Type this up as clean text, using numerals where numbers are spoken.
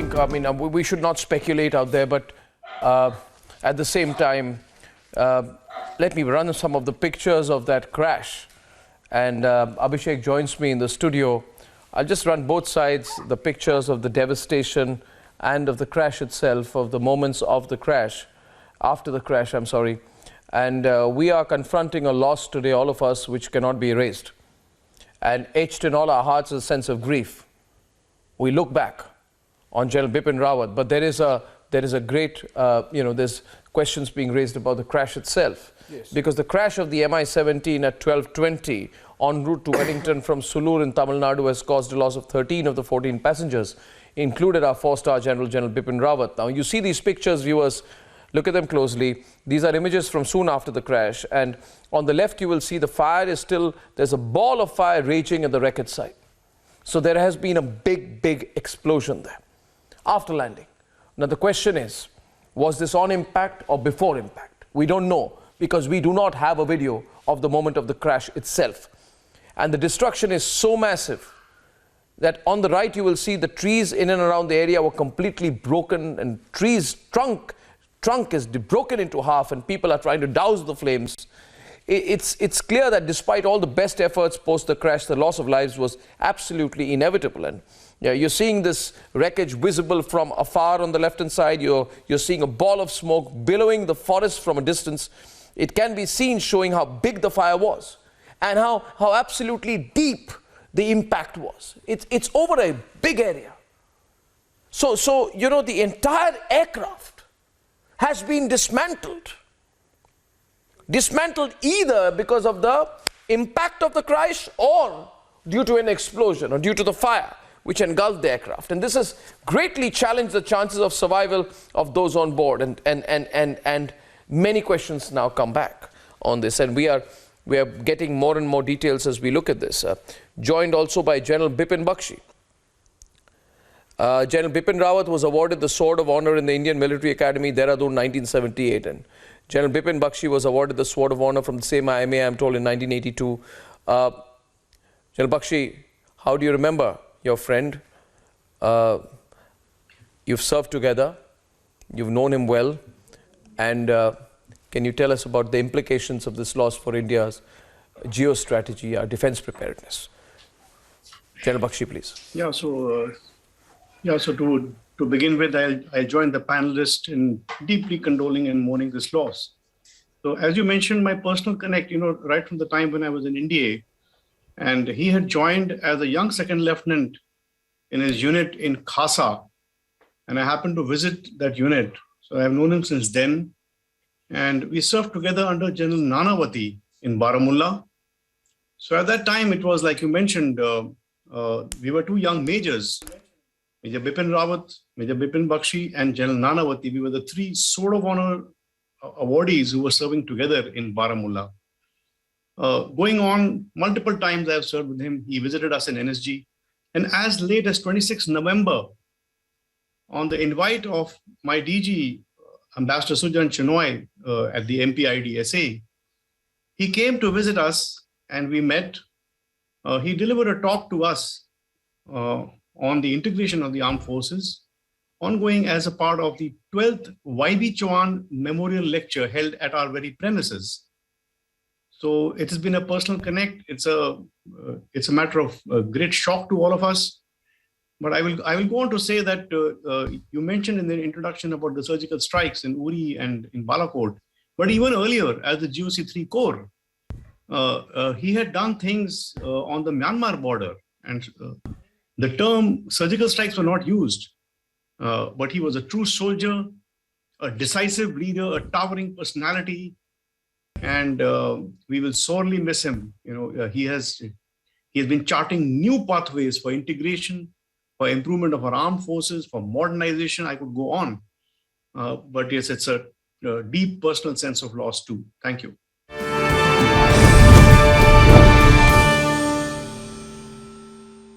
think, I mean, we should not speculate out there, but at the same time, let me run some of the pictures of that crash. And Abhishek joins me in the studio. I'll just run both sides, the pictures of the devastation and of the crash itself, of the moments of the crash, after the crash, I'm sorry. And we are confronting a loss today, all of us, which cannot be erased. And etched in all our hearts is a sense of grief. We look back on General Bipin Rawat, but there is a great, there's questions being raised about the crash itself. Yes. Because the crash of the Mi-17 at 12:20 en route to Wellington from Sulur in Tamil Nadu has caused a loss of 13 of the 14 passengers, included our four-star General Bipin Rawat. Now, you see these pictures, viewers, look at them closely. These are images from soon after the crash. And on the left, you will see the fire is still, there's a ball of fire raging at the wreckage site. So there has been a big explosion there after landing. Now, the question is, was this on impact or before impact? We don't know, because we do not have a video of the moment of the crash itself. And the destruction is so massive that on the right, you will see the trees in and around the area were completely broken, and trees trunk is broken into half, and people are trying to douse the flames. It's clear that despite all the best efforts post the crash, the loss of lives was absolutely inevitable. And you're seeing this wreckage visible from afar on the left-hand side. You're seeing a ball of smoke billowing the forest from a distance. It can be seen showing how big the fire was and how absolutely deep the impact was. It's over a big area. So the entire aircraft has been dismantled. Dismantled either because of the impact of the crash or due to an explosion or due to the fire which engulfed the aircraft. And this has greatly challenged the chances of survival of those on board. And many questions now come back on this. And we are getting more and more details as we look at this. Joined also by General Bipin Bakshi. General Bipin Rawat was awarded the Sword of Honor in the Indian Military Academy, Dehradun, 1978. And General Bipin Bakshi was awarded the Sword of Honor from the same IMA, I'm told, in 1982. General Bakshi, how do you remember your friend? You've served together, you've known him well, and can you tell us about the implications of this loss for India's geostrategy, our defense preparedness? General Bakshi, please. So to begin with, I'll join the panelists in deeply condoling and mourning this loss. So as you mentioned, my personal connect, right from the time when I was in India, and he had joined as a young second lieutenant in his unit in Khasa, and I happened to visit that unit. So I've known him since then, and we served together under General Nanavati in Baramulla. So at that time, it was like you mentioned, we were two young majors. Major Bipin Rawat, Major Bipin Bakshi, and General Nanavati. We were the three Sword of Honor awardees who were serving together in Baramulla. Going on multiple times, I have served with him. He visited us in NSG. And as late as 26 November, on the invite of my DG, Ambassador Sujan Chenoy at the MPIDSA, he came to visit us and we met. He delivered a talk to us on the integration of the armed forces, ongoing as a part of the 12th Y.B. Chauhan Memorial Lecture held at our very premises. So it has been a personal connect. It's a matter of great shock to all of us. But I will go on to say that you mentioned in the introduction about the surgical strikes in Uri and in Balakot. But even earlier, as the GOC-3 Corps, he had done things on the Myanmar border. And the term surgical strikes were not used, but he was a true soldier, a decisive leader, a towering personality, and we will sorely miss him. He has been charting new pathways for integration, for improvement of our armed forces, for modernization. I could go on, but yes, it's a deep personal sense of loss too. Thank you.